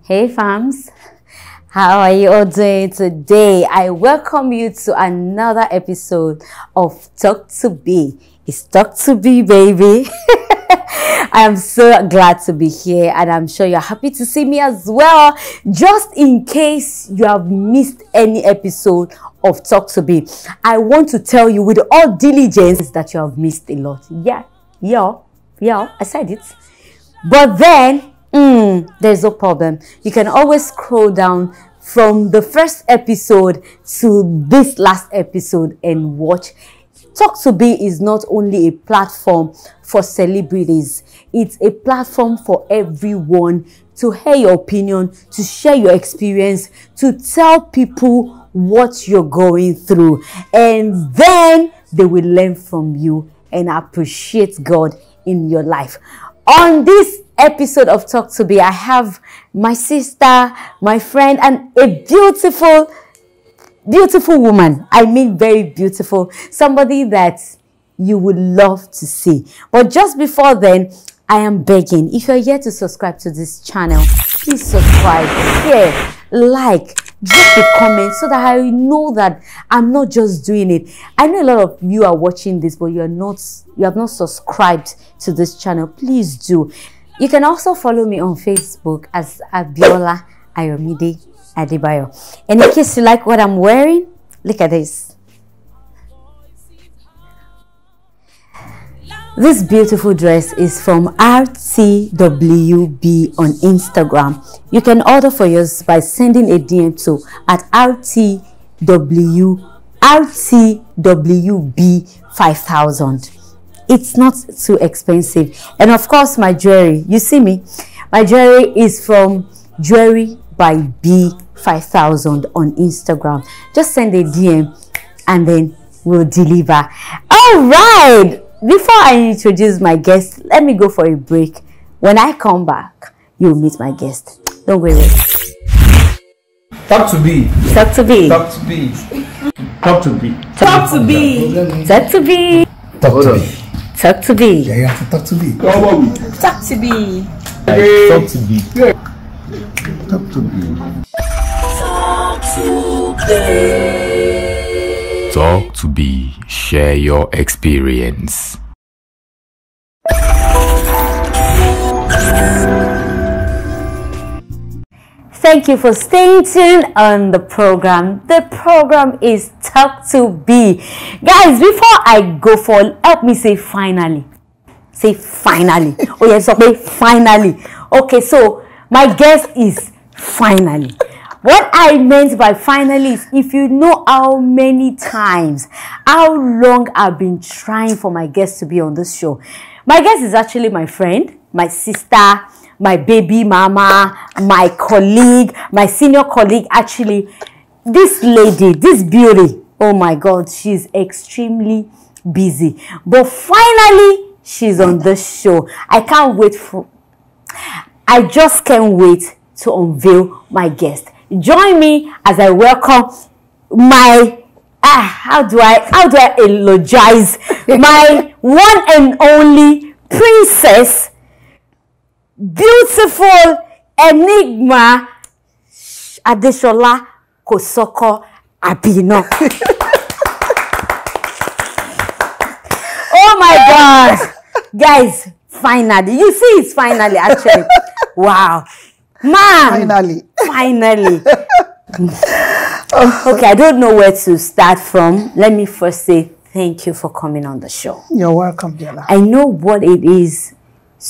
Hey fams, how are you all doing today? I welcome you to another episode of Talk to B. It's Talk to B, baby. I am so glad to be here, and I'm sure you're happy to see me as well. Just in case you have missed any episode of Talk to B, I want to tell you with all diligence that you have missed a lot. Yeah, I said it. But then, there's no problem. You can always scroll down from the first episode to this last episode and watch. Talk to B is not only a platform for celebrities, it's a platform for everyone to hear your opinion, to share your experience, to tell people what you're going through, and then they will learn from you and appreciate God in your life. On this episode of Talk to B, I have my sister, my friend, and a beautiful woman. I mean very beautiful. Somebody that you would love to see. But just before then, I am begging, if you're yet to subscribe to this channel, please subscribe, share, like, drop a comment so that I know that I'm not just doing it. I know a lot of you are watching this, but you have not subscribed to this channel. Please do. You can also follow me on Facebook as Biola Adebayo. And in case you like what I'm wearing, look at this. This beautiful dress is from RTWB on Instagram. You can order for yours by sending a DM to RTWB5000. It's not too expensive. And of course, my jewelry. You see me? My jewelry is from Jewelry by B5000 on Instagram. Just send a DM and then we'll deliver. All right. Before I introduce my guest, let me go for a break. When I come back, you'll meet my guest. Don't go away. Talk to B. Talk to B. Talk to B. Talk to B. Talk to B. Talk to B. Talk to B. Talk to B. Yeah, you have to talk to B. Talk to B. Talk to B. Talk to B. Talk to B. Talk to B. Share your experience. Thank you for staying tuned on the program. The program is Talk to B. Guys, before I go for, help me say finally. Say finally. Oh yes, okay, finally. Okay, so my guest is finally. What I meant by finally is, if you know how many times, how long I've been trying for my guest to be on this show. My guest is actually my friend, my sister, my baby mama, my colleague, my senior colleague. Actually, this lady, this beauty, oh my God, she's extremely busy. But finally, she's on the show. I just can't wait to unveil my guest. Join me as I welcome my, how do I eulogize my one and only princess, beautiful enigma, Sola Kosoko Abino. Oh my God, guys! Finally, you see, it's finally actually. Wow, man! Finally. Okay, I don't know where to start from. Let me first say thank you for coming on the show. You're welcome, Biola. I know what it is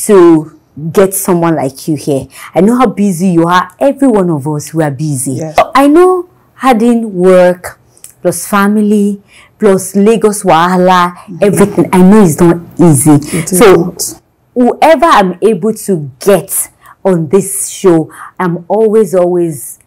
to get someone like you here. I know how busy you are. Every one of us, we are busy. Yes. So I know having work plus family plus Lagos Wahala, everything. I know it's not easy. So whoever I'm able to get on this show, I'm always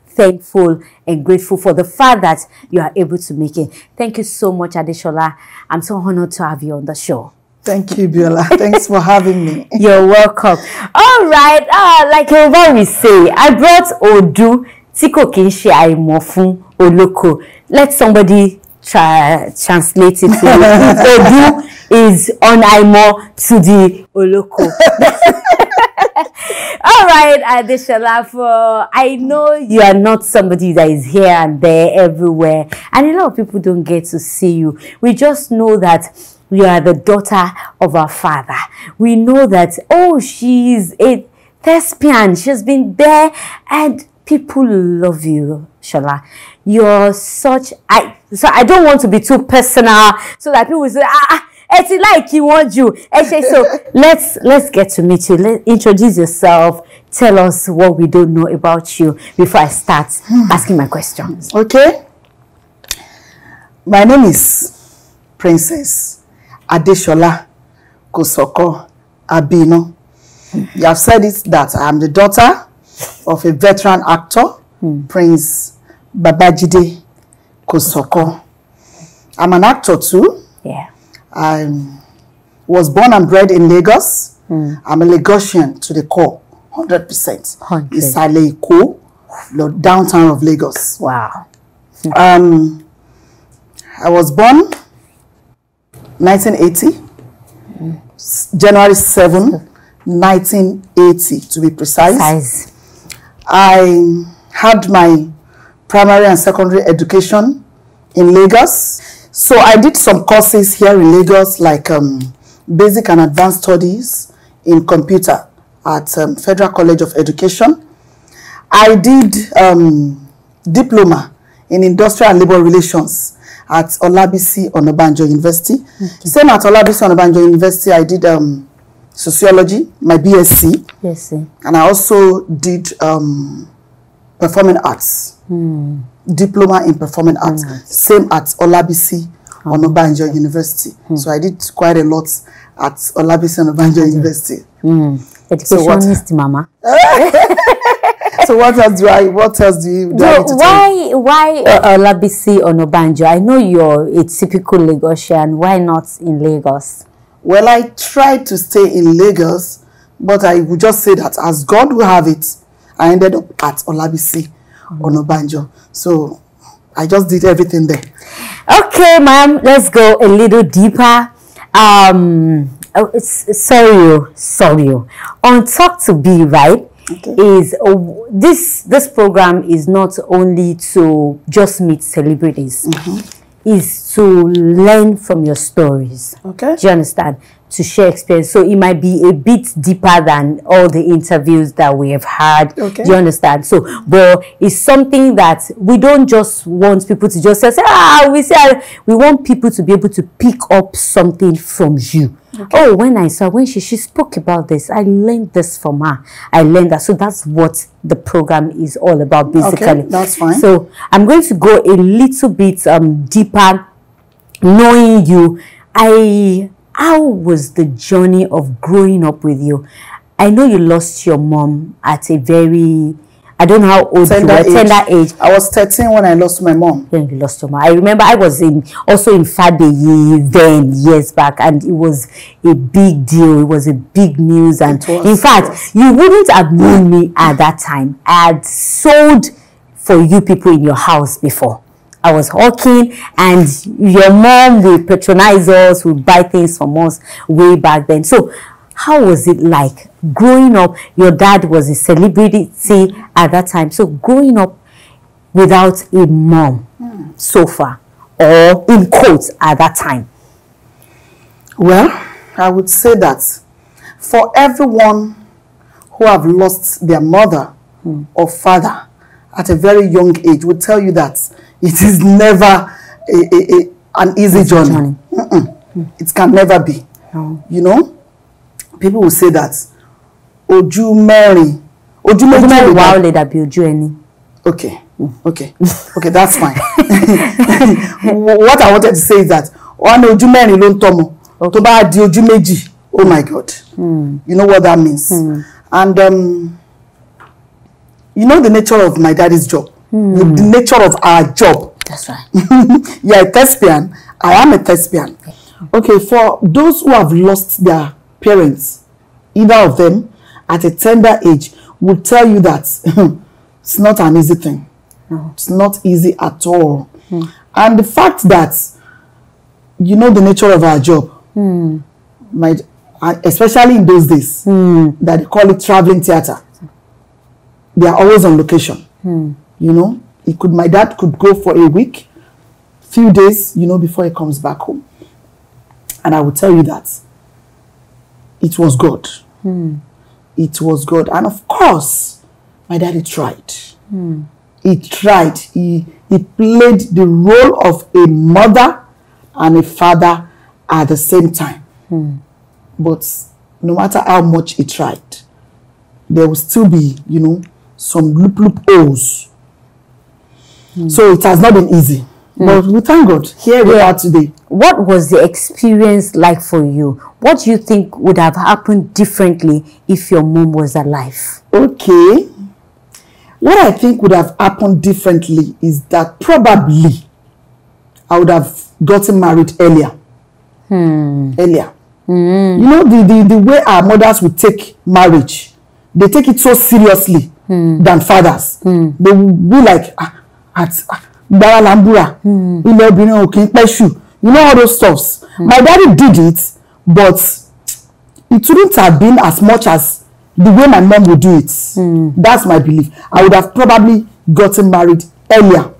thankful and grateful for the fact that you are able to make it. Thank you so much, Adesola. I'm so honored to have you on the show. Thank you, Biola. Thanks for having me. You're welcome. All right. Like what we say, I brought Odu Tiko Kinshi Aimofun Oloko. Let somebody translate it. Odu is on Aimo to the Oloko. All All right, Adeshola, I know you are not somebody that is here and there everywhere, and a lot of people don't get to see you. We just know that you are the daughter of our father. We know that, oh, she's a thespian. She's been there, and people love you, Shola. You're such... So I don't want to be too personal, so that people will say, it's like he wants you. So let's get to meet you. Introduce yourself. Tell us what we don't know about you before I start asking my questions. Okay. My name is Princess Sola Kosoko Abino. You have said it that I am the daughter of a veteran actor, Prince Babajide Kosoko. I'm an actor too. Yeah. I was born and bred in Lagos. I'm a Lagosian to the core, 100%. Isale Eko, the downtown of Lagos. Wow. I was born 1980, January 7, 1980 to be precise. I had my primary and secondary education in Lagos. So I did some courses here in Lagos, like basic and advanced studies in computer at Federal College of Education. I did diploma in industrial and labor relations at Olabisi Onabanjo University. Same at Olabisi Onabanjo University, I did sociology, my BSc. Yes, and I also did performing arts. Diploma in performing arts. Same at Olabisi Onabanjo University. So I did quite a lot at Olabisi Onabanjo University. Educationist, Mama. So what else do I need to why Olabisi Onabanjo? I know you're a typical Lagosian. Why not in Lagos? Well, I tried to stay in Lagos, but I would just say that as God will have it, I ended up at Olabisi Onabanjo. So I just did everything there. Okay, ma'am, let's go a little deeper. Sorry. On Talk to Be, right? Okay. Is this program is not only to just meet celebrities, is to learn from your stories. Okay. Do you understand? To share experience. So it might be a bit deeper than all the interviews that we have had. Okay. Do you understand? So, but it's something that we don't just want people to just say, we want people to be able to pick up something from you. Okay. Oh, when she spoke about this, I learned this from her. I learned that. So that's what the program is all about, basically. Okay, that's fine. So I'm going to go a little bit deeper, knowing you. How was the journey of growing up with you? I know you lost your mom at a very, I don't know how old you were, tender age. I was 13 when I lost my mom. Then you lost your mom. I remember I was also in Fadeyi then, years back, and it was a big deal. It was a big news. And in fact, you wouldn't have known me at that time. I had sold for you people in your house before. I was hawking, and your mom will patronize us, will buy things from us way back then. So how was it like growing up? Your dad was a celebrity at that time. So growing up without a mom so far, or in quotes at that time. Well, I would say that for everyone who have lost their mother or father at a very young age, would tell you that it is never an easy journey. It can never be. No. You know, people will say that Oju Mary. Okay. Okay, that's fine. What I wanted to say is that Oju Mary lon tomo to ba di oju meji. Oh my God. You know what that means. And you know the nature of my daddy's job. The nature of our job. That's right. You're a thespian. I am a thespian. Okay, for those who have lost their parents, either of them at a tender age, will tell you that it's not an easy thing. No. It's not easy at all. And the fact that you know the nature of our job, especially in those days, that they call it traveling theater. they are always on location. You know, my dad could go for a week, few days, you know, before he comes back home. And I will tell you that it was God. It was God. And of course, my daddy tried. He tried. He played the role of a mother and a father at the same time. But no matter how much he tried, there will still be, you know, some loopholes. So it has not been easy. But we thank God. Here we are today. What was the experience like for you? What do you think would have happened differently if your mom was alive? Okay. What I think would have happened differently is that probably I would have gotten married earlier. Earlier. You know, the way our mothers would take marriage, they take it so seriously than fathers. They will be like, you know, all those stuffs. My daddy did it, but it wouldn't have been as much as the way my mom would do it. That's my belief. I would have probably gotten married earlier.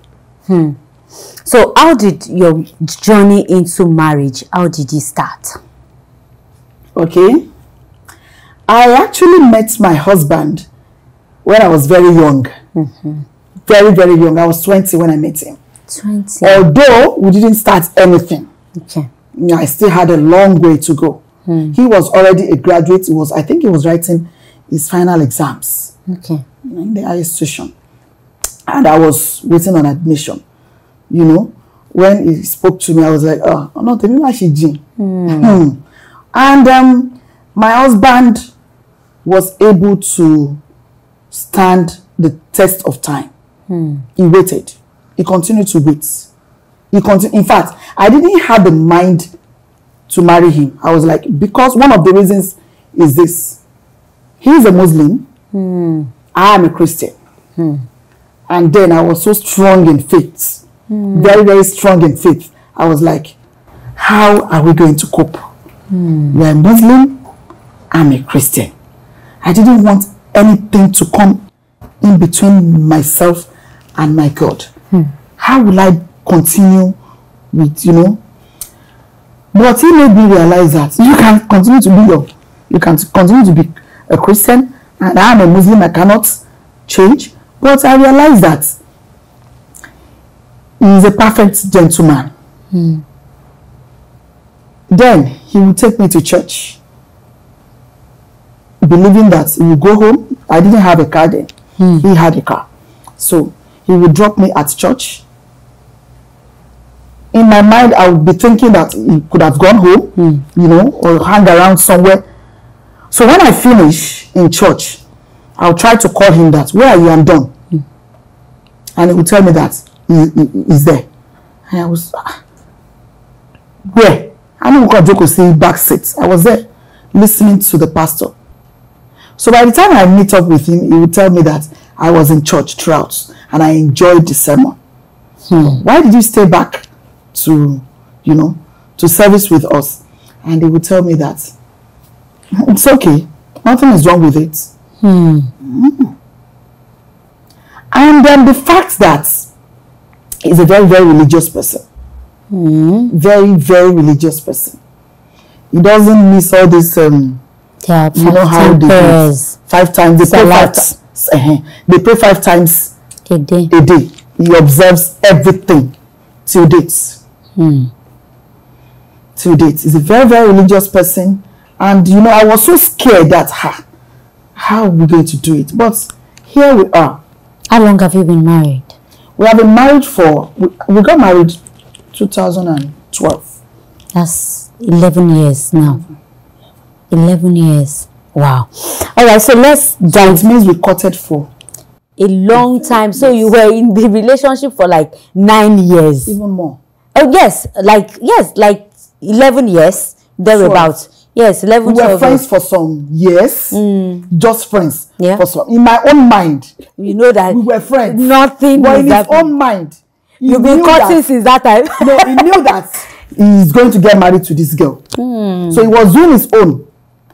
So how did your journey into marriage, how did it start? Okay. I actually met my husband when I was very young. Very, very young. I was 20 when I met him. 20. Although we didn't start anything. Okay. I still had a long way to go. He was already a graduate. I think he was writing his final exams. Okay. In the higher institution. And I was waiting on admission. You know, when he spoke to me, I was like, oh, no, tell me why she Jean. And my husband was able to stand the test of time. He waited. He continued to wait. In fact, I didn't have the mind to marry him. I was like, because one of the reasons is this. He's a Muslim. I am a Christian. And then I was so strong in faith. Very, very strong in faith. I was like, how are we going to cope? You're a Muslim. I'm a Christian. I didn't want anything to come in between myself and my God. How will I continue with, you know? But he made me realize that you can continue to be a Christian, and I am a Muslim. I cannot change. But I realized that he is a perfect gentleman. Then he would take me to church, believing that he would go home. I didn't have a car then. He had a car. So he would drop me at church. In my mind, I would be thinking that he could have gone home, you know, or hang around somewhere. So when I finish in church, I'll try to call him that, where are you? I'm done. And he would tell me that he's there. And I was, where? I didn't go to see back seats. I was there listening to the pastor. So by the time I meet up with him, he would tell me that I was in church throughout and I enjoyed the sermon. Why did you stay back to, you know, to service with us? And he would tell me that it's okay, nothing is wrong with it. And then the fact that he's a very, very religious person. Very, very religious person. He doesn't miss all this, you know how they do 5 times. They pray 5 times a day. He observes everything till date. Till date. He's a very, very religious person. And, you know, I was so scared that, how are we going to do it? But here we are. How long have you been married? We have been married we got married 2012. That's 11 years now. 11 years. Wow. All right, so let's dive. It means we courted for a long time. So you were in the relationship for like 9 years. Even more. Oh, yes, like 11 years, thereabouts. Yes, 11 We were friends for some years. Just friends. Yeah. For some. In my own mind, you know that we were friends. Nothing. But in his own mind, you've been courting since that time. No, he knew that he's going to get married to this girl. So he was doing his own,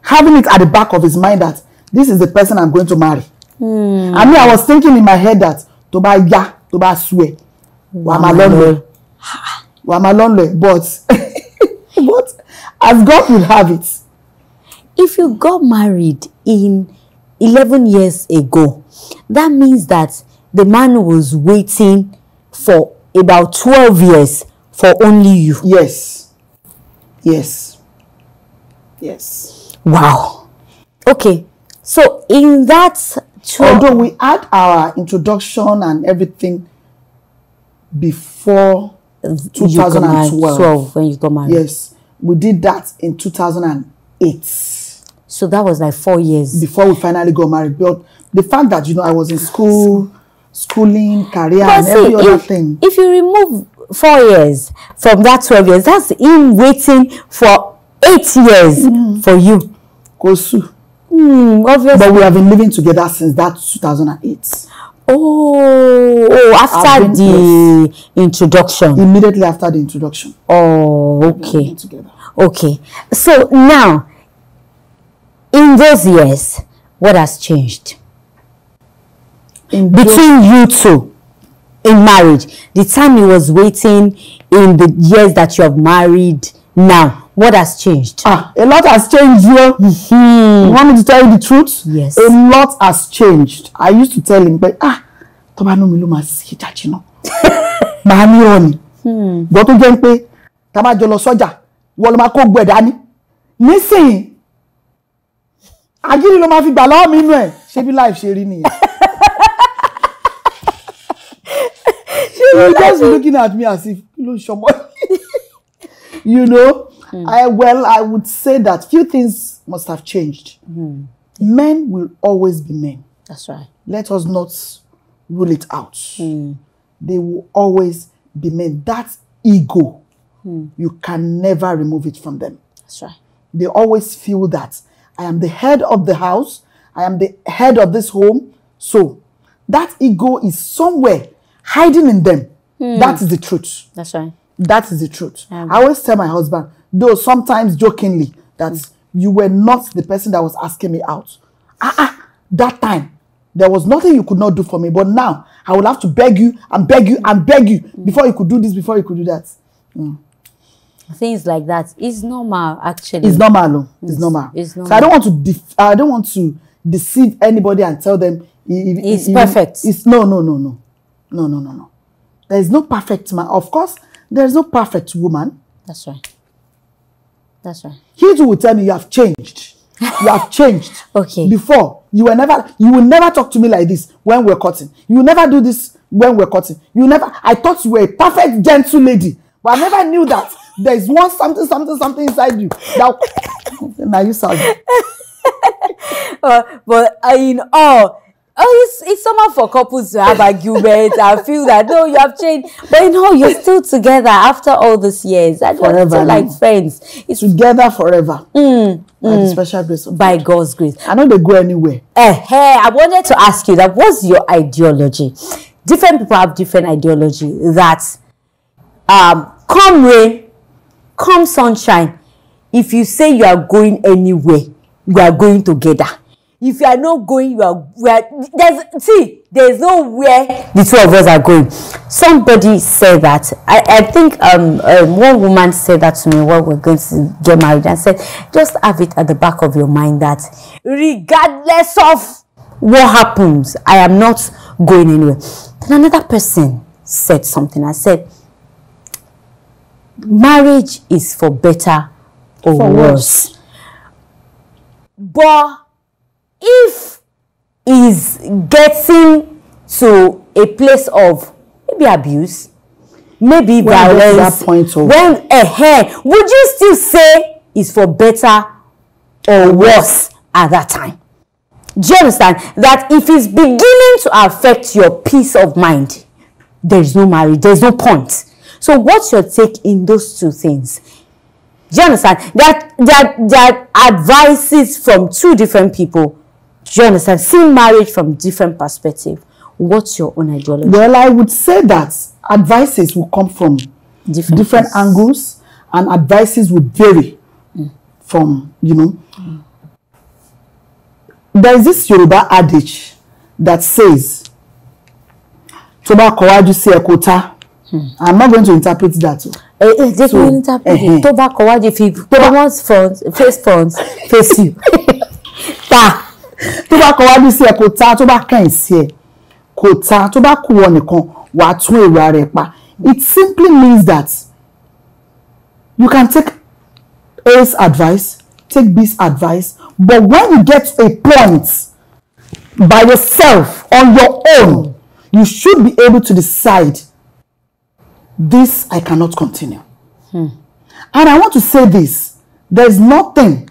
having it at the back of his mind that this is the person I'm going to marry. I mean, I was thinking in my head that to buy ya, to buy swear. But but as God will have it. If you got married in 11 years ago, that means that the man was waiting for about 12 years for only you. Yes. Yes. Yes. Wow. Okay. So in that, although we had our introduction and everything before 2012 when you got married. Yes, we did that in 2008. So that was like 4 years before we finally got married. But the fact that I was in schooling, career, and every other thing. If you remove 4 years from that 12 years, that's him waiting for 8 years for you. Kosu. Obviously. But we have been living together since that 2008. After the introduction. Immediately after the introduction. Oh, okay. Okay. So now, in those years, what has changed? Between you two, in marriage, the time he was waiting in the years that you have married now, what has changed? A lot has changed here. You want me to tell you the truth? Yes. A lot has changed. I used to tell him, but Tomano Miluma Chachino. Mahani Roni. Go to Gempe, Tabajolo Soja, Wolomako Gwedani. Listen. I give you my feet, allow me, she be life, she really. She was just looking at me as if, I would say that few things must have changed. Men will always be men. That's right. Let us not rule it out. They will always be men. That ego, you can never remove it from them. That's right. They always feel that I am the head of the house. I am the head of this home. So that ego is somewhere hiding in them. That is the truth. That's right. That is the truth. I always tell my husband, though sometimes jokingly, that you were not the person that was asking me out. That time, there was nothing you could not do for me. But now, I will have to beg you and beg you and beg you before you could do this, before you could do that. Things like that is normal, actually. It's normal. It's normal. It's normal. So I don't want to deceive anybody and tell them it's perfect. It's no. There is no perfect man. Of course, there is no perfect woman. That's right. That's right. He too will tell me you have changed. You have changed. Okay. Before you will never talk to me like this when we're cutting. You will never do this when we're cutting. I thought you were a perfect gentle lady, but I never knew that there is one something inside you. Now you saw it. But in all, it's somehow for couples to have arguments and feel that no, you have changed, but you're still together after all these years. And you're still like friends. It's together forever. By the special grace of God. By God's grace. I know they go anywhere. I wanted to ask you that. What's your ideology? Different people have different ideology. That come rain, come sunshine, if you say you are going anywhere, we are going together. If you are not going, there's nowhere the two of us are going. Somebody said that. I think one woman said that to me when we were going to get married, and said, just have it at the back of your mind that regardless of what happens, I am not going anywhere. Then another person said something. I said, marriage is for better or for worse. But if is getting to a place of maybe abuse, maybe violence, would you still say it's for better or worse at that time? Do you understand that if it's beginning to affect your peace of mind, there is no marriage, there is no point. So what's your take in those two things? Do you understand that advices from two different people? Do you understand? Seeing marriage from different perspective. What's your own ideology? Well, I would say that advices will come from different angles, and advices would vary from, There is this Yoruba adage that says, Toba Kowaju se ekota. I'm not going to interpret that. Just so, interpret it. Toba Kowaju, if you face front, face you. Ta. Toba Kowaju se ekota, Toba kan se kota, Toba kuwo nikan wa tun ewa re pa. It simply means that you can take A's advice, take B's advice, but when you get to a point by yourself, on your own, you should be able to decide, this I cannot continue. And I want to say this, there's nothing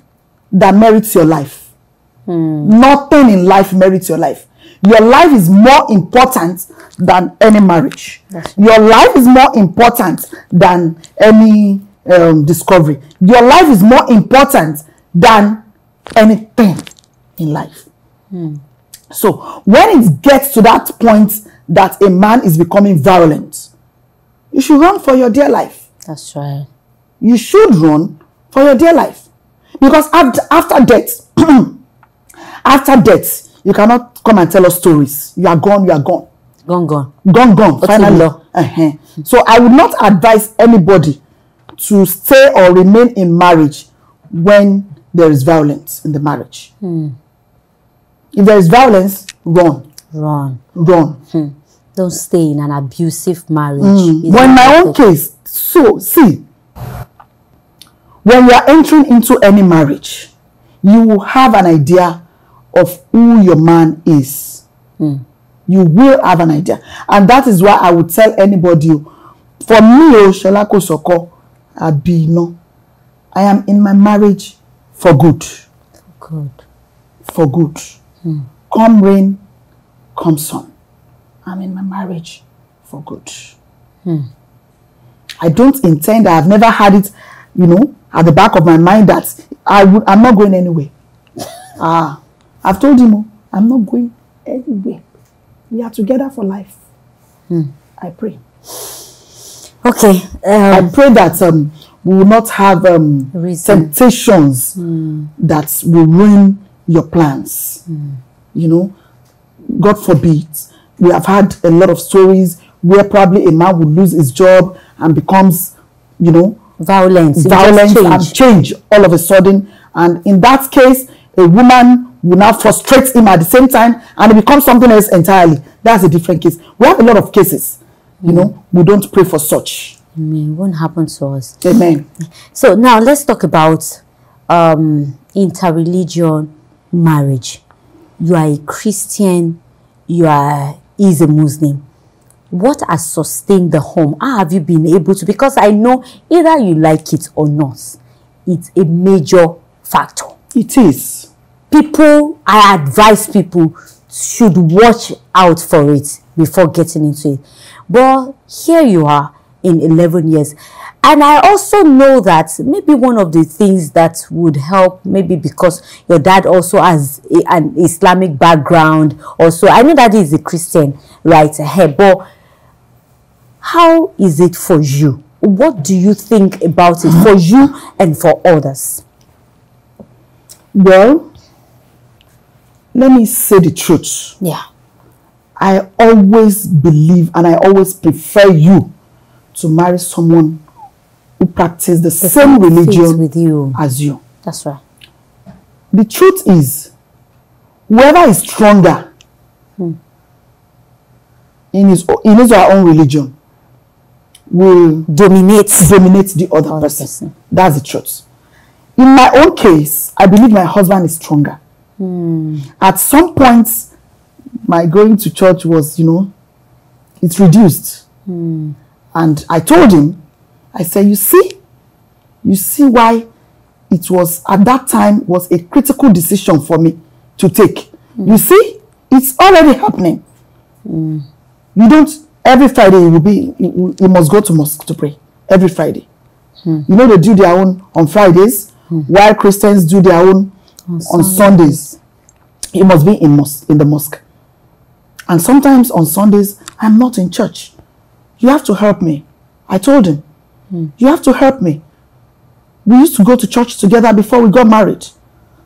that merits your life. Nothing in life merits your life. Your life is more important than any marriage. Your life is more important than any discovery. Your life is more important than anything in life. So when it gets to that point that a man is becoming violent, you should run for your dear life. That's right. You should run for your dear life. Because after death, after death, you cannot come and tell us stories. You are gone, you are gone. Gone, finally. So I would not advise anybody to stay or remain in marriage when there is violence in the marriage. If there is violence, run. Don't stay in an abusive marriage. But in my own case, so see, when you are entering into any marriage, you will have an idea of who your man is. You will have an idea. And that is why I would tell anybody, for me, Sola Kosoko, I am in my marriage for good. For good. Come rain, come sun. I'm in my marriage for good. I don't intend, I've never had it, at the back of my mind that I'm not going anywhere. I've told him, I'm not going anywhere. We are together for life. I pray. Okay. I pray that we will not have temptations that will ruin your plans. God forbid. We have had a lot of stories where probably a man will lose his job and becomes, violent and change all of a sudden. And in that case, a woman will now frustrate him at the same time and it becomes something else entirely. That's a different case. We have a lot of cases. We don't pray for such. It won't happen to us. Amen. So now let's talk about interreligion marriage. You are a Christian, is a Muslim. What has sustained the home? How have you been able to? Because I know either you like it or not, it's a major factor. It is. I advise people should watch out for it before getting into it. But here you are in 11 years. And I also know that maybe one of the things that would help, maybe because your dad also has an Islamic background also. I know that he is a Christian, right? But how is it for you? What do you think about it for you and for others? Well, let me say the truth. Yeah. I always believe and I always prefer you to marry someone who practices the same religion with you as you. That's right. The truth is, whoever is stronger in his or her own religion will dominate the other person. That's the truth. In my own case, I believe my husband is stronger. At some point, my going to church was, it's reduced. And I told him, I said, you see why it was at that time was a critical decision for me to take. You see, it's already happening. You don't, every Friday you must go to mosque to pray. Every Friday. They do their own on Fridays, while Christians do their own on Sundays. You must be in the mosque. And sometimes on Sundays, I'm not in church. You have to help me. I told him, you have to help me. We used to go to church together before we got married.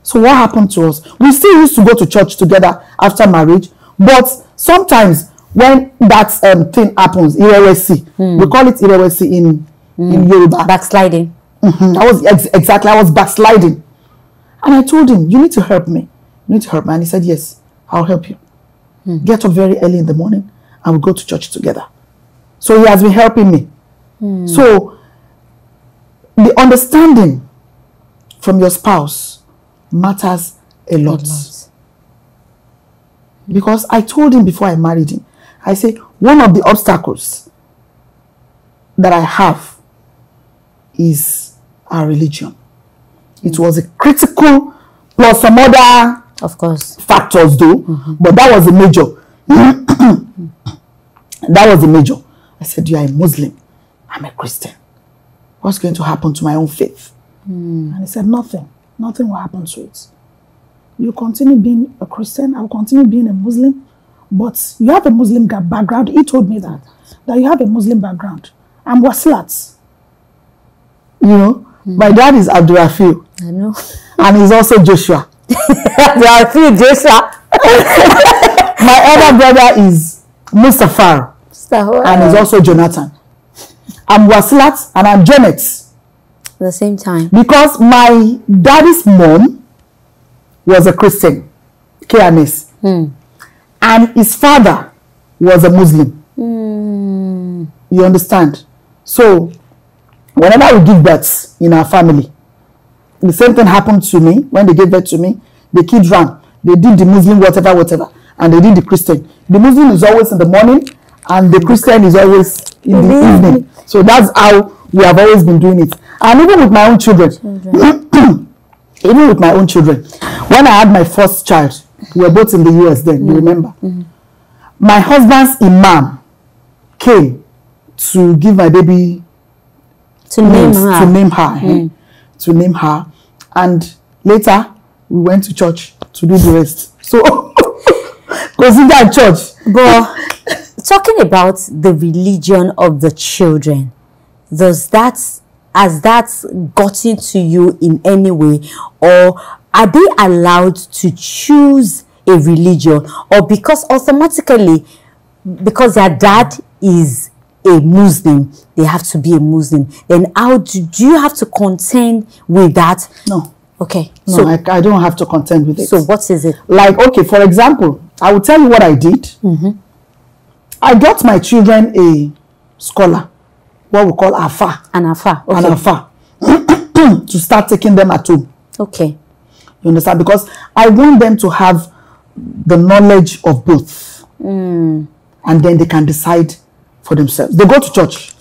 So what happened to us? We still used to go to church together after marriage, But sometimes when that thing happens, irewesi, we call it irewesi in Yoruba. Backsliding. I was exactly, I was backsliding. And I told him, you need to help me. You need to help me. And he said, yes, I'll help you. Get up very early in the morning and we'll go to church together. So he has been helping me. So the understanding from your spouse matters a lot. Because I told him before I married him, I said, one of the obstacles that I have is our religion. It was a critical, plus some other, of course, factors though, but that was a major. That was a major. I said, you are a Muslim, I'm a Christian. What's going to happen to my own faith? And he said, nothing will happen to it. You continue being a Christian, I'll continue being a Muslim, but you have a Muslim background. He told me that you have a Muslim background. I'm Wasilat. You know, my dad is Abdurrafil. I know. And he's also Joshua. Abdurrafil Joshua. My other brother is Mustafa. And he's also Jonathan. I'm Wasilat and I'm Janet. At the same time. Because my daddy's mom was a Christian, KMS. And his father was a Muslim. You understand? So, whenever we give birth in our family, the same thing happened to me. When they gave birth to me, the kids ran. They did the Muslim whatever, and they did the Christian. The Muslim is always in the morning, and the Christian is always in the evening. So that's how we have always been doing it. And even with my own children, even with my own children, when I had my first child, we were both in the US then, you remember? My husband's imam came to give my baby to name her, and later we went to church to do the rest. So consider church. But talking about the religion of the children, has that gotten to you in any way, or are they allowed to choose a religion, or because automatically, because their dad is a Muslim, they have to be a Muslim? Then how do you have to contend with that? No. Okay. No, so I don't have to contend with it. So what is it? Like, okay, for example, I will tell you what I did. I got my children a scholar, what we call Afa. An Afa. Okay. An Afa. To start taking them at home. Okay. You understand? Because I want them to have the knowledge of both. And then they can decide for themselves. They go to church.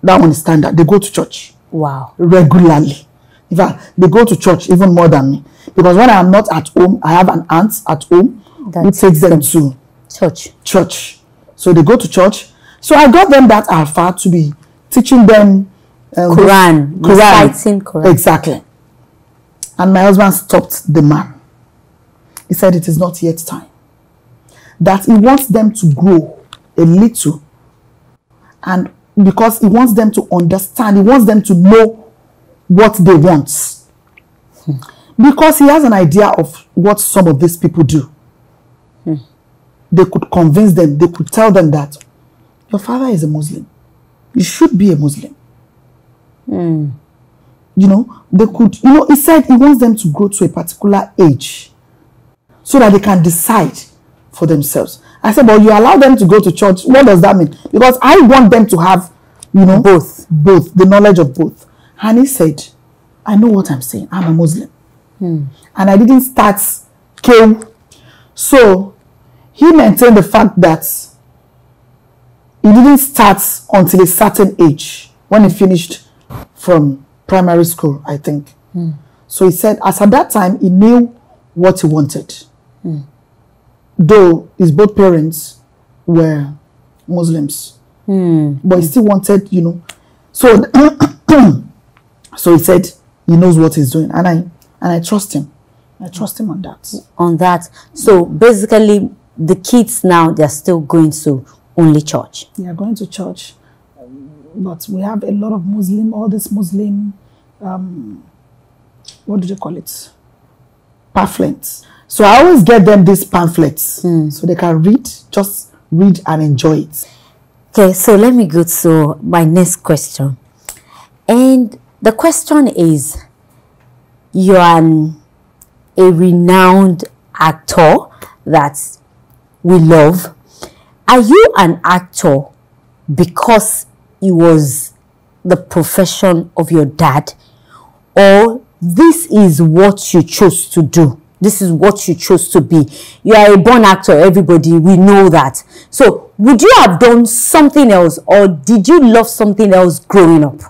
That one is standard. They go to church. Wow. Regularly. In fact, they go to church even more than me. Because when I am not at home, I have an aunt at home who takes them to church. So they go to church. So I got them that Alpha to be teaching them Quran. Reciting Quran. Exactly. And my husband stopped the man. He said it is not yet time. That he wants them to grow a little. And because he wants them to understand, he wants them to know what they want. Because he has an idea of what some of these people do. They could convince them, they could tell them that your father is a Muslim. You should be a Muslim. You know, they could, you know, he said he wants them to grow to a particular age so that they can decide for themselves. I said, but you allow them to go to church. What does that mean? Because I want them to have, you know, both, the knowledge of both. And he said, I know what I'm saying. I'm a Muslim. And I didn't start K. So he maintained the fact that he didn't start until a certain age, when he finished from primary school, I think. So he said, as at that time, he knew what he wanted. Though his both parents were Muslims. But he still wanted, you know. So, so he said he knows what he's doing. And I trust him. I trust him on that. On that. So basically, the kids now, they're still going to only church. They are going to church. But we have a lot of Muslim, all this Muslim, what do they call it? Pamphlets. So I always get them these pamphlets so they can read, just read and enjoy it. Okay, so let me go to my next question. And the question is, you're a renowned actor that we love. Are you an actor because it was the profession of your dad, or this is what you chose to do? This is what you chose to be. You are a born actor, everybody, we know that. So would you have done something else, or did you love something else growing up?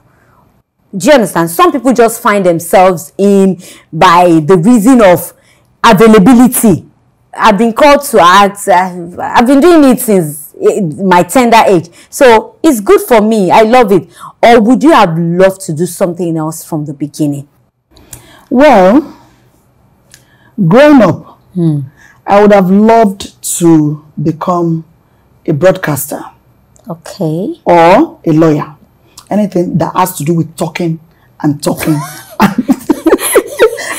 Do you understand? Some people just find themselves in by the reason of availability. I've been called to act. I've been doing it since my tender age. So it's good for me. I love it. Or would you have loved to do something else from the beginning? Well, growing up, I would have loved to become a broadcaster. Okay. Or a lawyer. Anything that has to do with talking and talking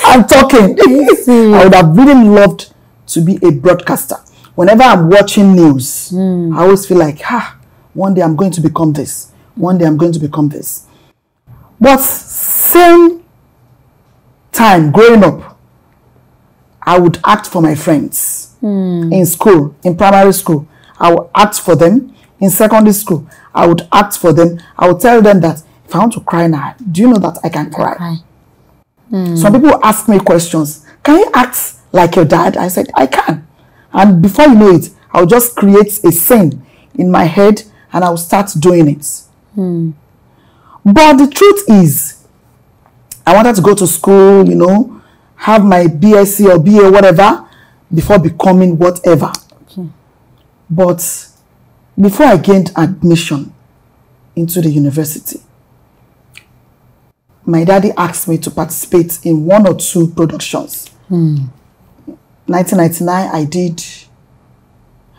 and talking. I would have really loved to be a broadcaster. Whenever I'm watching news, I always feel like, one day I'm going to become this. One day I'm going to become this. But same time, growing up, I would act for my friends in school, in primary school. I would act for them. In secondary school, I would act for them. I would tell them that if I want to cry now, do you know that I can cry? Some people ask me questions. Can you act like your dad? I said, I can. And before you know it, I'll just create a scene in my head and I'll start doing it. But the truth is, I wanted to go to school, you know, have my BSc or BA, whatever, before becoming whatever. But before I gained admission into the university, my daddy asked me to participate in 1 or 2 productions. 1999,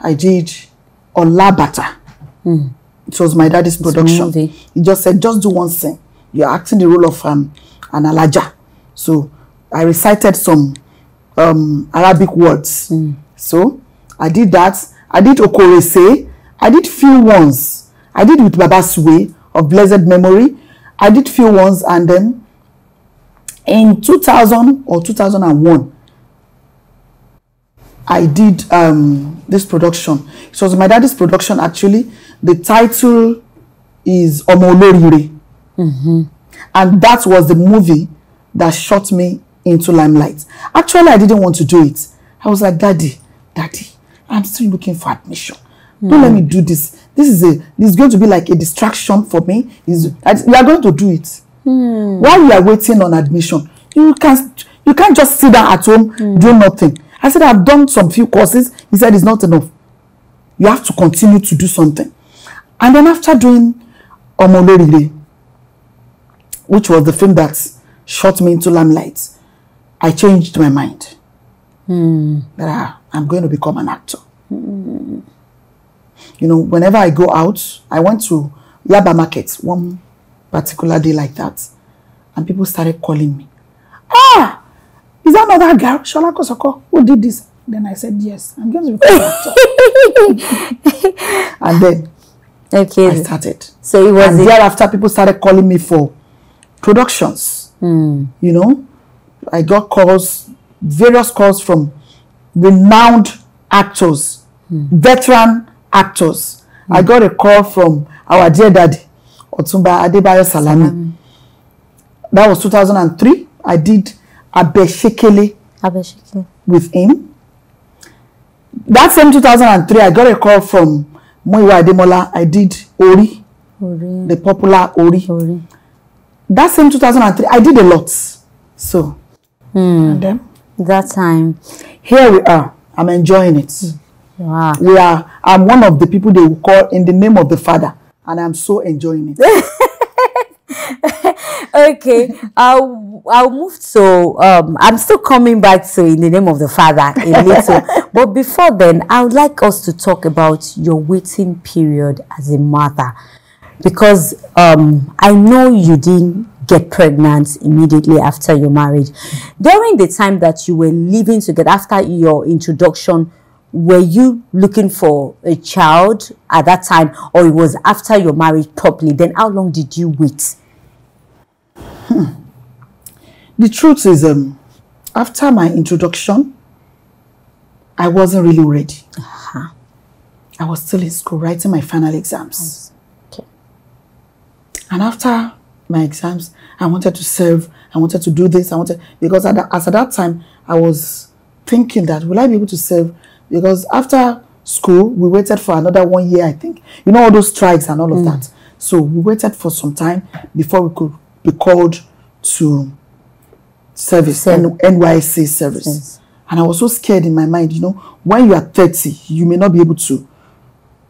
I did Olabata. It was my daddy's production. He just said, just do one scene. You're acting the role of an Alaja. So I recited some Arabic words. So I did that. I did Okorese. I did few ones. I did with Baba Suwe of blessed memory. I did few ones, and then in 2000 or 2001, I did this production. It was my daddy's production, actually. The title is Omolorire. And that was the movie that shot me into limelight. Actually, I didn't want to do it. I was like, Daddy, I'm still looking for admission. Don't let me do this. This is going to be like a distraction for me. You are going to do it. While you are waiting on admission, you can't just sit down at home doing nothing. I said, I've done some few courses. He said, it's not enough. You have to continue to do something. And then after doing Omolorire, which was the film that shot me into limelight, I changed my mind. That I'm going to become an actor. You know, whenever I go out, I went to Yaba Market one particular day like that, and people started calling me. Is that not that girl, Sola Kosoko, who did this? Then I said, yes, I'm going to become an actor. And then I started. So it was, and thereafter people started calling me for productions. You know, I got calls, various calls from renowned actors, veteran actors. I got a call from our dear daddy, Biola Adebayo Salami. That was 2003. I did Abeshekele with him. That same 2003, I got a call from Muiwa Ademola. I did Ori, the popular Ori. That same 2003, I did a lot. So, and then that time, here we are. I'm enjoying it. Wow. I'm one of the people they will call in the name of the Father, and I'm so enjoying it. Okay, I'll move to I'm still coming back to In the Name of the Father a little. But before then, I would like us to talk about your waiting period as a mother, because I know you didn't get pregnant immediately after your marriage. During the time that you were living together, after your introduction, were you looking for a child at that time, or it was after your marriage properly? Then how long did you wait? The truth is, after my introduction, I wasn't really ready. I was still in school writing my final exams. Okay. And after my exams, I wanted to serve, I wanted to do this, because at that time, I was thinking that, will I be able to serve? Because after school, we waited for another 1 year, I think. You know, all those strikes and all of that. So we waited for some time before we could be called to service, NYC service. Yes. And I was so scared in my mind, you know, when you are 30, you may not be able to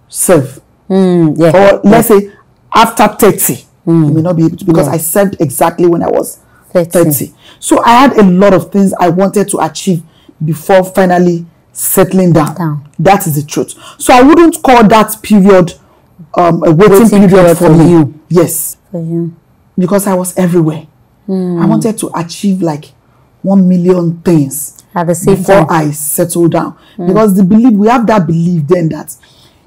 serve. Or let's say after 30, you may not be able to, because I served exactly when I was 30. So I had a lot of things I wanted to achieve before finally settling down. That is the truth. So I wouldn't call that period a waiting period for you. Yes. For you. Because I was everywhere. I wanted to achieve like 1 million things at the same before time I settle down. Because we have that belief then that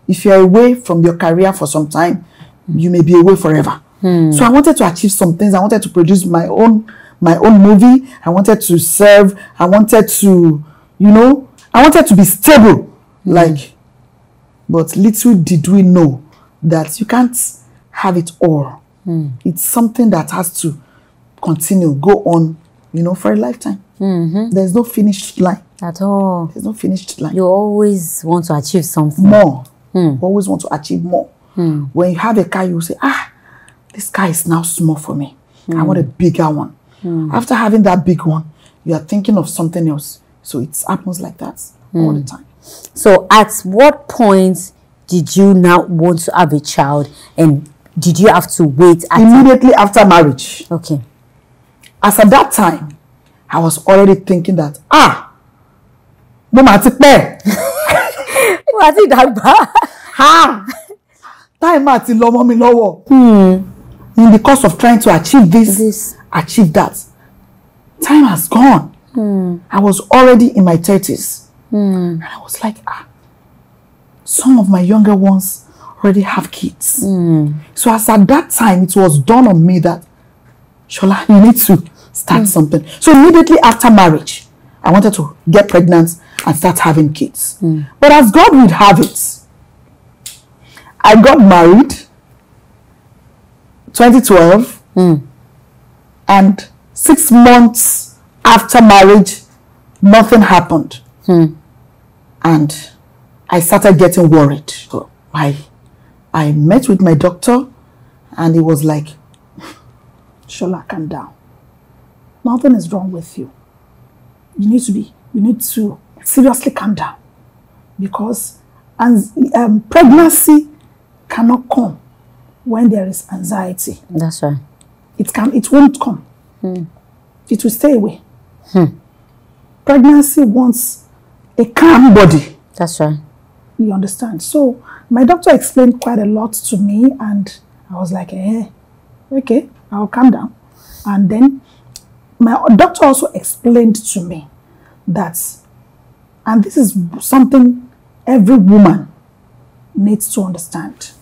if you're away from your career for some time, you may be away forever. So I wanted to achieve some things. I wanted to produce my own movie. I wanted to serve. I wanted to, you know, I wanted to be stable. But little did we know that you can't have it all. It's something that has to continue, go on, you know, for a lifetime. There's no finished line. At all. There's no finished line. You always want to achieve something. More. Always want to achieve more. When you have a car, you say, this car is now small for me. I want a bigger one. After having that big one, you are thinking of something else. So it happens like that all the time. So at what point did you now want to have a child, and did you have to wait? Immediately after marriage. Okay. As at that time, I was already thinking that, Mama ti pẹ́. What did that? Time ati lọ mọ́ mi lọ́wọ́. In the course of trying to achieve this, achieve that, time has gone. I was already in my 30s. And I was like, some of my younger ones already have kids. So as at that time, it was dawned on me that, Shola, you need to start something. So immediately after marriage, I wanted to get pregnant and start having kids. But as God would have it, I got married 2012, and 6 months after marriage, nothing happened. And I started getting worried. So I met with my doctor, and he was like, Shola, calm down. Nothing is wrong with you. You need to seriously calm down, because pregnancy cannot come when there is anxiety. That's right. It won't come. It will stay away. Pregnancy wants a calm body. That's right. You understand? So my doctor explained quite a lot to me, and I was like, okay, I'll calm down. And then my doctor also explained to me that, and this is something every woman needs to understand.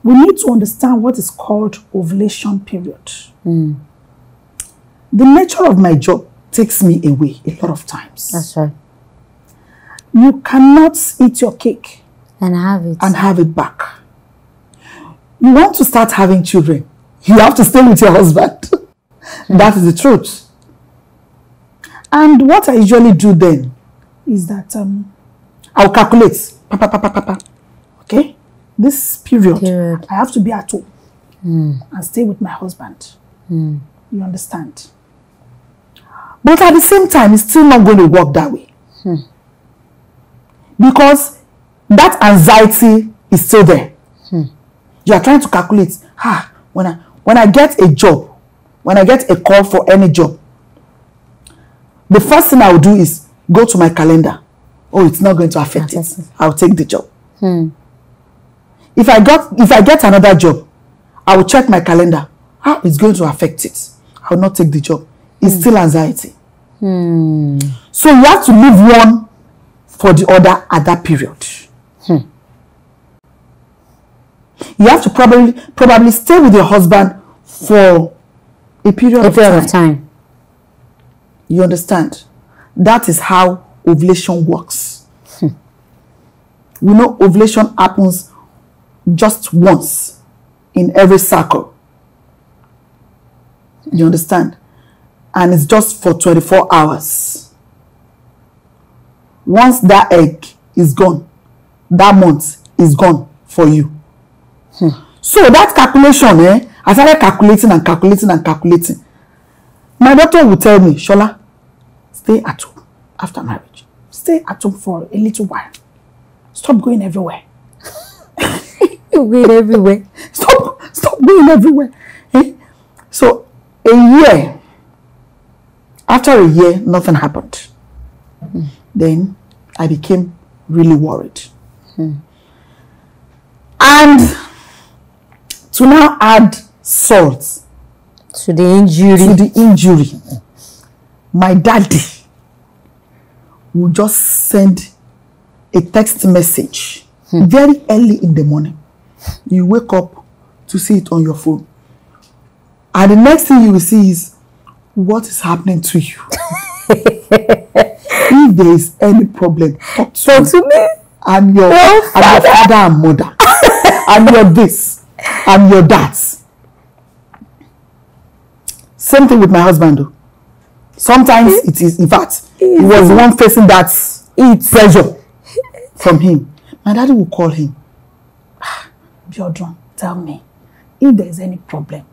We need to understand what is called ovulation period. The nature of my job takes me away a lot of times. That's right. You cannot eat your cake and have it back. You want to start having children, you have to stay with your husband. That is the truth. And what I usually do then is that I'll calculate. Okay? This period, I have to be at home and stay with my husband. You understand? But at the same time, it's still not going to work that way. Because that anxiety is still there. You are trying to calculate, when I get a job, when I get a call for any job, the first thing I will do is go to my calendar. Oh, it's not going to affect it. I'll take the job. If I get another job, I will check my calendar. how it's going to affect it. I will not take the job. It's still anxiety. So you have to leave one for the other at that period. You have to probably stay with your husband for a period of time. You understand? That is how ovulation works. We know ovulation happens just once in every cycle. You understand? And it's just for 24 hours. Once that egg is gone, that month is gone for you. So that calculation, I started calculating. My doctor would tell me, Shola, stay at home after marriage. Stay at home for a little while. Stop going everywhere. You're going everywhere. Stop going everywhere. So a year, after a year, nothing happened. Then I became really worried. And to now add salt to the injury, my daddy will just send a text message very early in the morning. You wake up to see it on your phone. And the next thing you will see is, what is happening to you? If there is any problem, talk to me. I'm your father and mother. I'm your this. I'm your that. Same thing with my husband though. Sometimes it is, in fact, he was the one facing that pressure from him. My daddy will call him. Biodron, tell me, if there is any problem,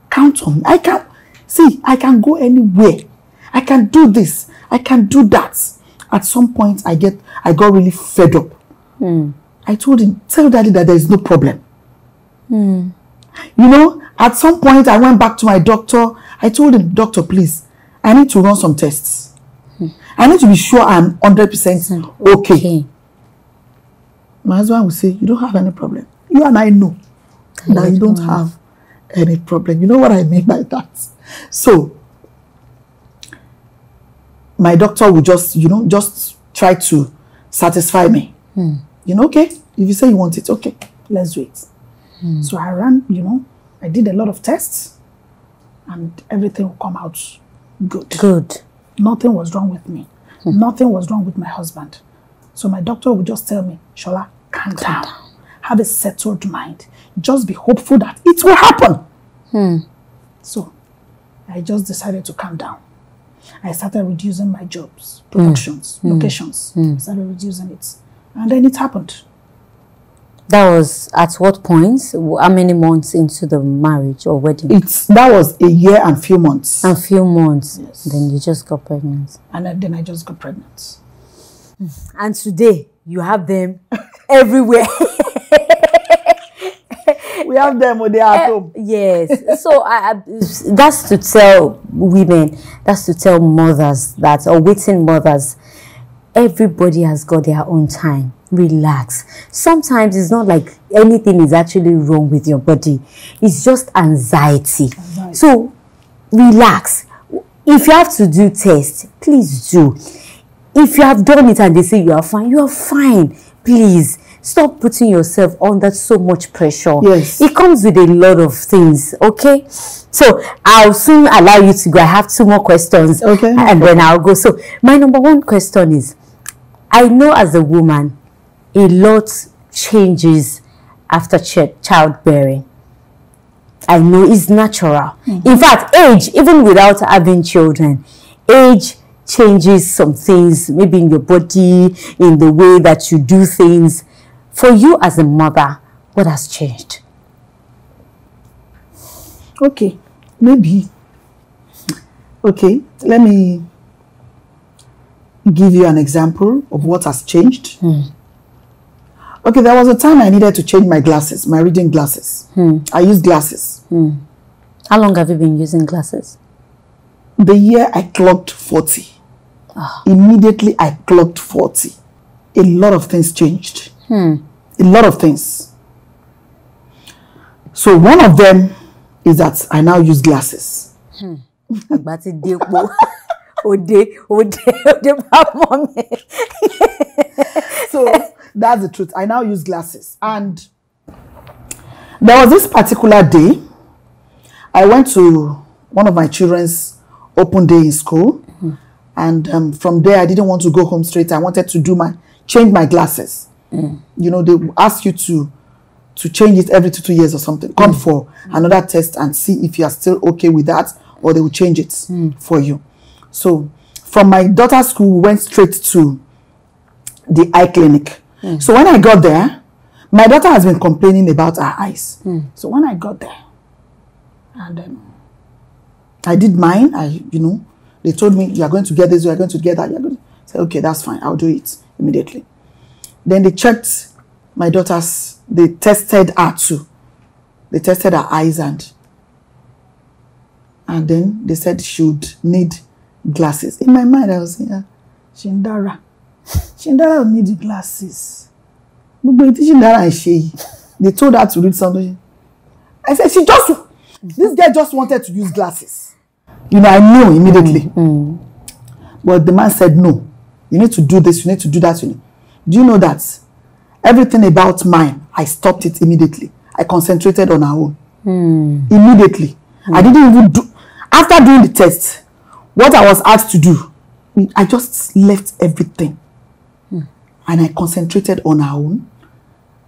count on me. I can go anywhere. I can do this. I can do that. At some point, I got really fed up. I told him, tell daddy that there is no problem. You know, at some point, I went back to my doctor. I told him, doctor, please, I need to run some tests. I need to be sure I'm 100% okay. My husband will say, you don't have any problem. You and I know that you don't have any problem. You know what I mean by that? So, my doctor will just try to satisfy me. Okay, if you say you want it, okay, let's do it. So I ran, I did a lot of tests and everything will come out good. Nothing was wrong with me. Nothing was wrong with my husband. So my doctor would just tell me, Shola, calm down. Have a settled mind. Just be hopeful that it will happen. So I just decided to calm down. I started reducing my jobs, productions, locations. I started reducing it. And then it happened. That was at what point? How many months into the marriage or wedding? That was a year and few months. Yes. Then you just got pregnant. And then I just got pregnant. And today, you have them everywhere. We have them when they are at home. Yes. So that's to tell women, that's to tell mothers or waiting mothers, everybody has got their own time. Relax. Sometimes it's not like anything is actually wrong with your body. It's just anxiety. So relax. If you have to do tests, please do. If you have done it and they say you are fine. Please stop putting yourself under so much pressure. Yes. It comes with a lot of things, okay? So I'll soon allow you to go. I have 2 more questions. Okay. And then I'll go. So my number 1 question is, I know as a woman, a lot changes after childbearing. I know it's natural. In fact, age, even without having children, age changes some things, maybe in your body, in the way that you do things. For you as a mother, what has changed? Okay, maybe. Okay, let me give you an example of what has changed. Okay, there was a time I needed to change my glasses, my reading glasses. I use glasses. How long have you been using glasses? The year I clocked 40. Immediately I clocked 40. A lot of things changed. A lot of things. So one of them is that I now use glasses. So that's the truth. I now use glasses. And there was this particular day, I went to one of my children's open day in school. And from there, I didn't want to go home straight. I wanted to change my glasses. You know, they ask you to change it every 2 years or something. Come for another test and see if you are still okay with that, or they will change it for you. So from my daughter's school, we went straight to the eye clinic. So when I got there, my daughter has been complaining about her eyes. So when I got there, and I did mine, they told me, you are going to get this, you are going to get that. You're going to say, okay, that's fine. I'll do it immediately. Then they checked my daughter's, they tested her too. They tested her eyes and then they said she would need glasses. In my mind, I was saying, Shindara will need the glasses. They told her to read something. I said, this girl just wanted to use glasses. You know, I knew immediately. But the man said, no, you need to do this, you need to do that. Do you know that everything about mine, I stopped it immediately. I concentrated on her own. Immediately. I didn't even do, after doing the test, what I was asked to do, I just left everything. And I concentrated on her own.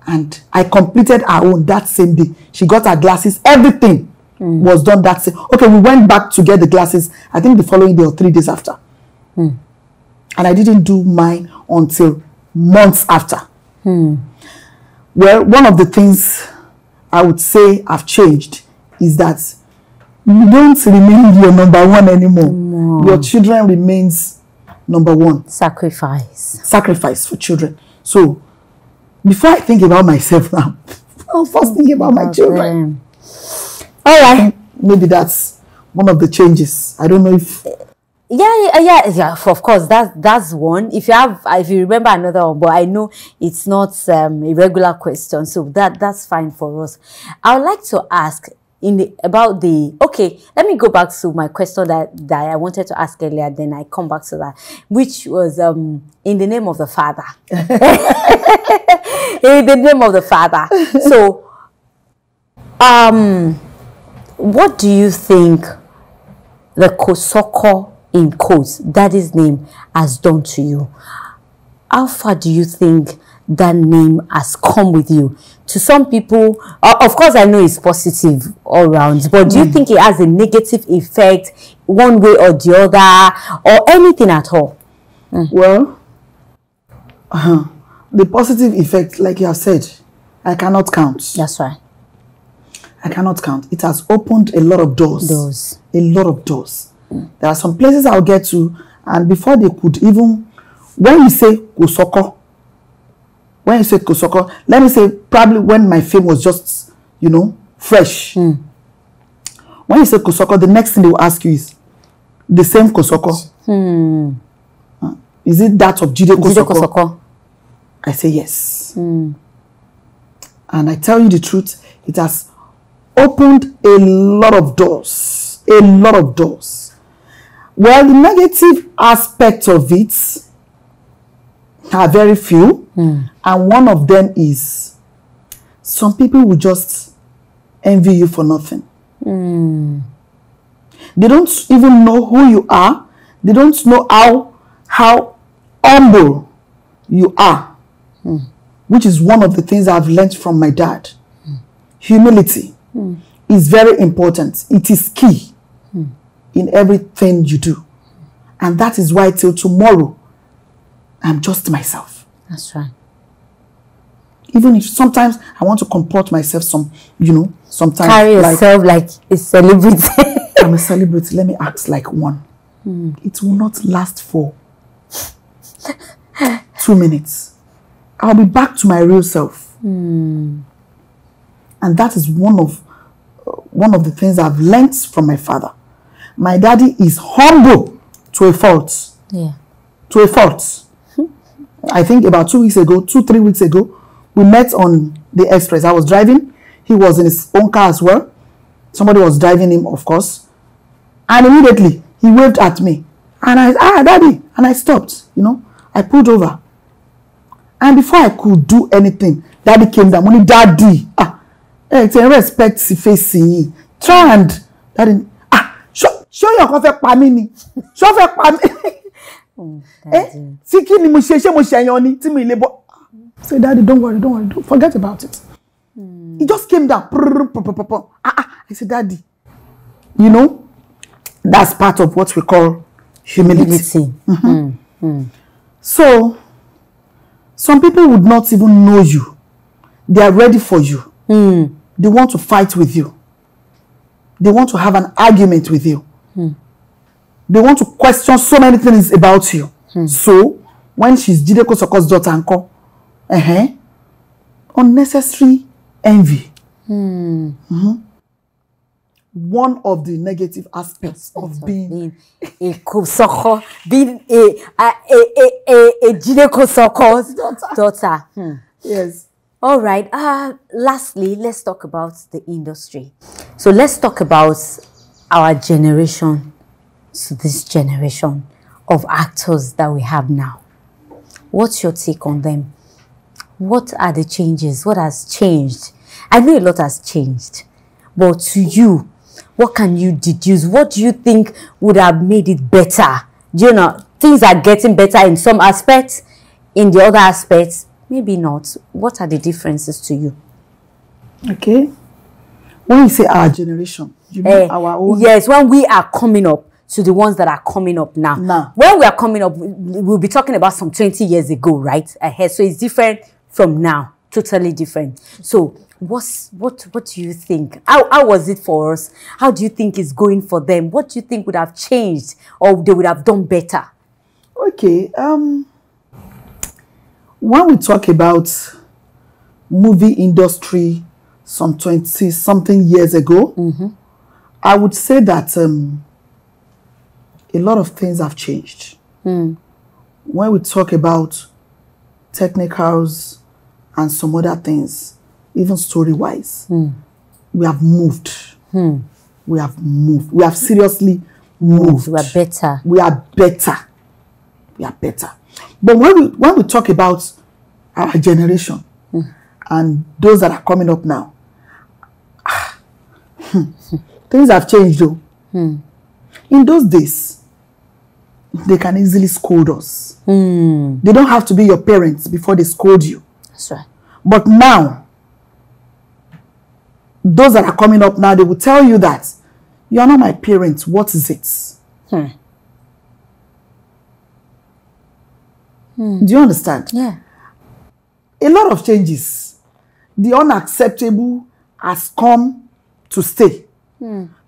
And I completed her own that same day. She got her glasses, everything was done that same. Okay, we went back to get the glasses, I think the following day or 3 days after. And I didn't do mine until months after. Well, one of the things I would say I've changed is that you don't remain your number one anymore. Your children remains number one. Sacrifice for children. So before I think about myself now, I'll first think about my children. All right. Maybe that's one of the changes. I don't know if... Yeah, of course, that's one. If you remember another one, but I know it's not a regular question, so that's fine for us. I would like to ask okay, let me go back to my question that I wanted to ask earlier, then I come back to that, which was in the name of the Father. In the name of the Father. So what do you think the Kosoko, in quotes, daddy's name, has done to you? How far do you think that name has come with you? To some people, of course, I know it's positive all around, but do you think it has a negative effect one way or the other, or anything at all? Well, the positive effect, like you have said, I cannot count. That's right. I cannot count. It has opened a lot of doors. A lot of doors. There are some places I'll get to, and before they could even, when you say Kosoko, let me say probably when my fame was just, fresh. When you say Kosoko, the next thing they will ask you is, the same Kosoko? Is it that of Jide Kosoko? I say yes. And I tell you the truth, it has opened a lot of doors. A lot of doors. Well, the negative aspects of it are very few. And one of them is some people will just envy you for nothing. They don't even know who you are. They don't know how humble you are. Which is one of the things I've learned from my dad. Humility is very important. It is key in everything you do. And that is why till tomorrow, I'm just myself. That's right. Even if sometimes I want to comport myself sometimes. Carry yourself like a celebrity. I'm a celebrity. Let me act like one. It will not last for 2 minutes. I'll be back to my real self. And that is one of the things I've learned from my father. My daddy is humble to a fault. Yeah. To a fault. I think about 3 weeks ago, we met on the express. I was driving. He was in his own car as well. Somebody was driving him, of course. And immediately, he waved at me. And I, Daddy. And I stopped, you know. I pulled over. And before I could do anything, Daddy came down. Only Daddy. It's a respect facing. Try and Daddy. Show your coffee pamini. Show your pamini. Siki ni mo she yoni ti mi lebo. Say, Daddy, don't worry, don't forget about it. He just came down. I said, Daddy, you know, that's part of what we call humility. So, some people would not even know you. They are ready for you. They want to fight with you. They want to have an argument with you. They want to question so many things about you. So, when she's Sola Kosoko's daughter and call, unnecessary envy. One of the negative aspects of being a Kosoko, being a Sola Kosoko's daughter. Yes. All right. Lastly, let's talk about the industry. So let's talk about our generation to this generation of actors that we have now. What's your take on them? What are the changes? What has changed? I know a lot has changed, but to you, what can you deduce? What do you think would have made it better? Do you know, things are getting better in some aspects, in the other aspects, maybe not. What are the differences to you? Okay. When you say our generation, you mean our own? Yes, when we are coming up to the ones that are coming up now. When we are coming up, we'll be talking about some 20 years ago, right? So it's different from now, totally different. So what do you think? How was it for us? How do you think it's going for them? What do you think would have changed or they would have done better? Okay. When we talk about movie industry some 20-something years ago, I would say that a lot of things have changed. When we talk about technicals and some other things, even story-wise, we have moved. We have moved. We have seriously moved. We are better. We are better. We are better. But when we talk about our generation and those that are coming up now, things have changed though. In those days, they can easily scold us. They don't have to be your parents before they scold you. That's right. But now, those that are coming up now, they will tell you that you are not my parents. What is it? Do you understand? Yeah. A lot of changes. The unacceptable has come to stay.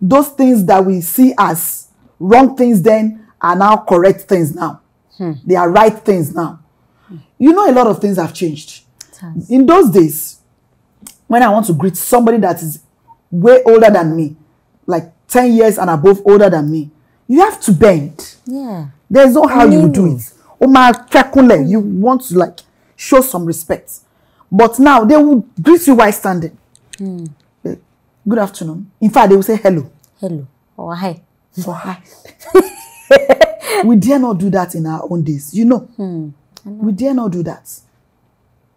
Those things that we see as wrong things then are now correct things now. They are right things now. You know, a lot of things have changed. In those days, when I want to greet somebody that is way older than me, like 10 years and above older than me, you have to bend. Yeah. There's no how you would do it. You want to like show some respect. But now they will greet you while standing. Good afternoon. In fact, they will say hello. Hello. Or hi. Or hi. We dare not do that in our own days. You know. We dare not do that.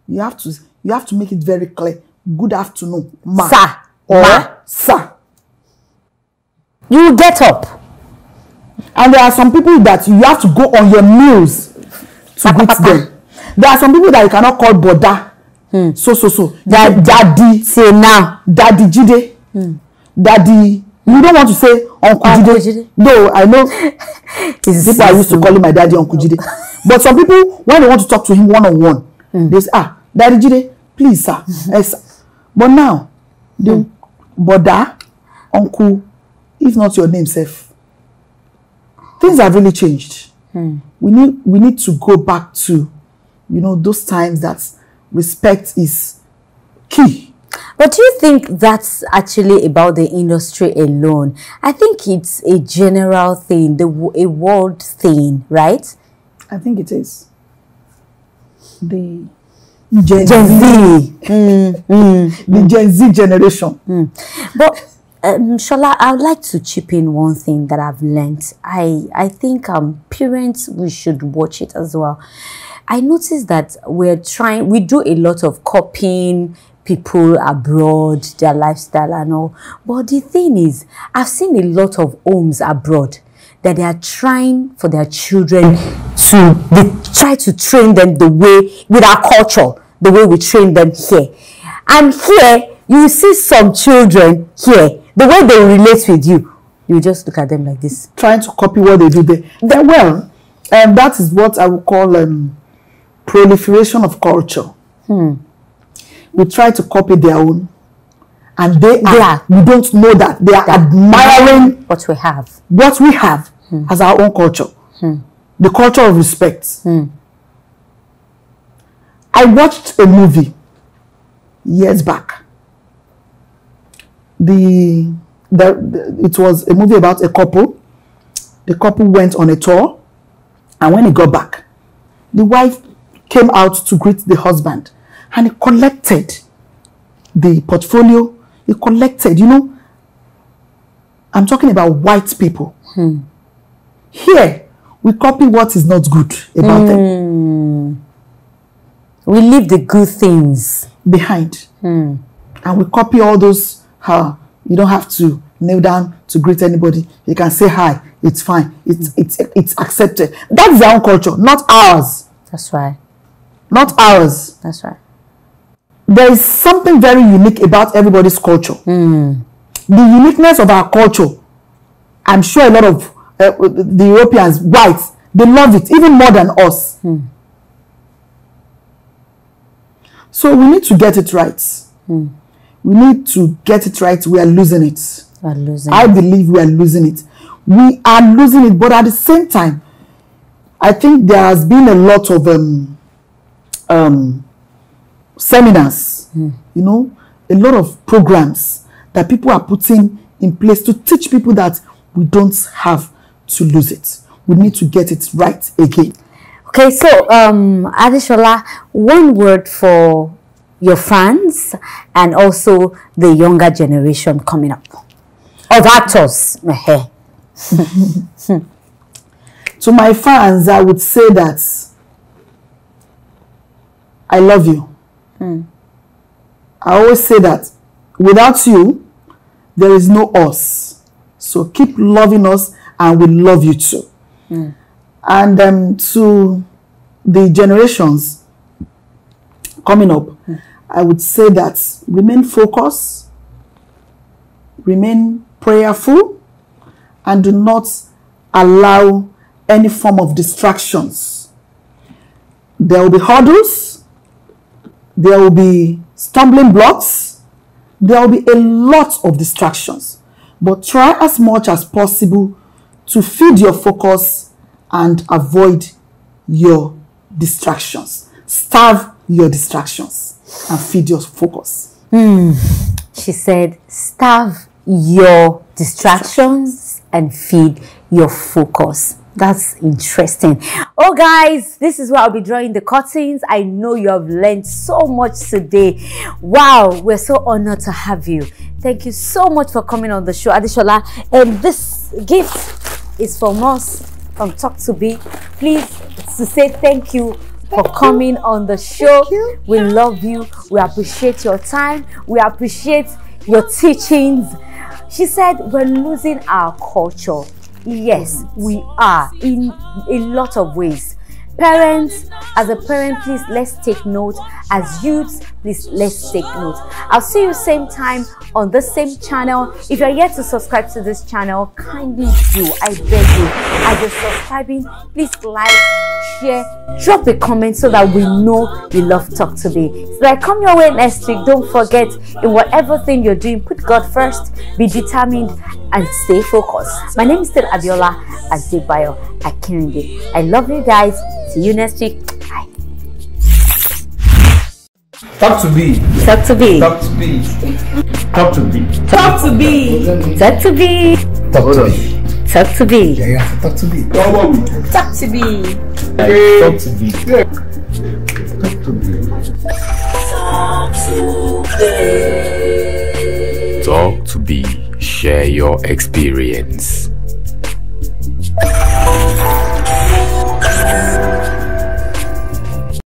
You have to make it very clear. Good afternoon, ma. Sir. Or Ma. sir. You will get up. And there are some people that you have to go on your knees to greet them. There are some people that you cannot call Boda. Daddy. Say now. Daddy Jide. Daddy. You don't want to say Uncle Jide. No, I know. People are used to calling my daddy Uncle Jide. But some people, when they want to talk to him one-on-one, they say, Daddy Jide, please, sir. Yes, sir. But now, Boda, Uncle, if not your name, safe. Things have really changed. We need to go back to, you know, those times that respect is key. But do you think that's actually about the industry alone? I think it's a general thing, a world thing, right? I think it is. The Gen Z. The Gen Z generation. But Shola, I would like to chip in one thing that I've learned. I think parents, we should watch it as well. I noticed that we do a lot of copying people abroad, their lifestyle and all. But the thing is, I've seen a lot of homes abroad that they are trying for their children they try to train them the way, with our culture, the way we train them here. And here, you see some children here, the way they relate with you, you just look at them like this. Trying to copy what they do there. Well, that is what I would call proliferation of culture. We try to copy their own, and we don't know that they are admiring what we have. What we have as our own culture. The culture of respect. I watched a movie years back. It was a movie about a couple. The couple went on a tour, and when he got back, the wife came out to greet the husband, and he collected the portfolio. He collected, I'm talking about white people. Here, we copy what is not good about them. We leave the good things behind. And we copy all those, you don't have to kneel down to greet anybody. You can say hi. It's fine. It's accepted. That's their own culture, not ours. That's right. Not ours. That's right. There is something very unique about everybody's culture. The uniqueness of our culture, I'm sure a lot of the Europeans, whites, they love it even more than us. So we need to get it right. We need to get it right. We are losing it. I believe we are losing it. We are losing it, but at the same time, I think there has been a lot of seminars, a lot of programs that people are putting in place to teach people that we don't have to lose it. We need to get it right again. Okay, so Adeshola, one word for your fans and also the younger generation coming up of actors. To my fans, I would say that I love you. I always say that without you, there is no us. So keep loving us, and we love you too. And to the generations coming up, I would say that remain focused, remain prayerful, and do not allow any form of distractions. There will be hurdles, there will be stumbling blocks, there will be a lot of distractions. But try as much as possible to feed your focus and avoid your distractions. Starve your distractions and feed your focus. She said, starve your distractions and feed your focus. That's interesting. Oh guys, this is where I'll be drawing the curtains. I know you have learned so much today. Wow, we're so honored to have you. Thank you so much for coming on the show, Adeshola. And this gift is from us, from Talk to Be. Please, to say thank you for coming on the show. We love you. We appreciate your time. We appreciate your teachings. She said we're losing our culture. Yes, we are in a lot of ways. Parents, as a parent, please let's take note. As youths, please let's take note. I'll see you same time on the same channel. If you're yet to subscribe to this channel, kindly do. I beg you. As you're subscribing, please like, share, drop a comment so that we know you love Talk to Be. So I come your way next week. Don't forget, in whatever thing you're doing, put God first, be determined, and stay focused. My name is still Biola Adebayo Akirinde. I love you guys. See you next week. Bye. Talk to Be. Talk to Be. Talk to Be. Talk to Be. Talk to Be. Talk to Be. Talk to Be. Talk to Be. Yeah, talk to Be. Talk to Be. Talk to Be. Talk to Be. Talk to Be. Talk to be, share your experience.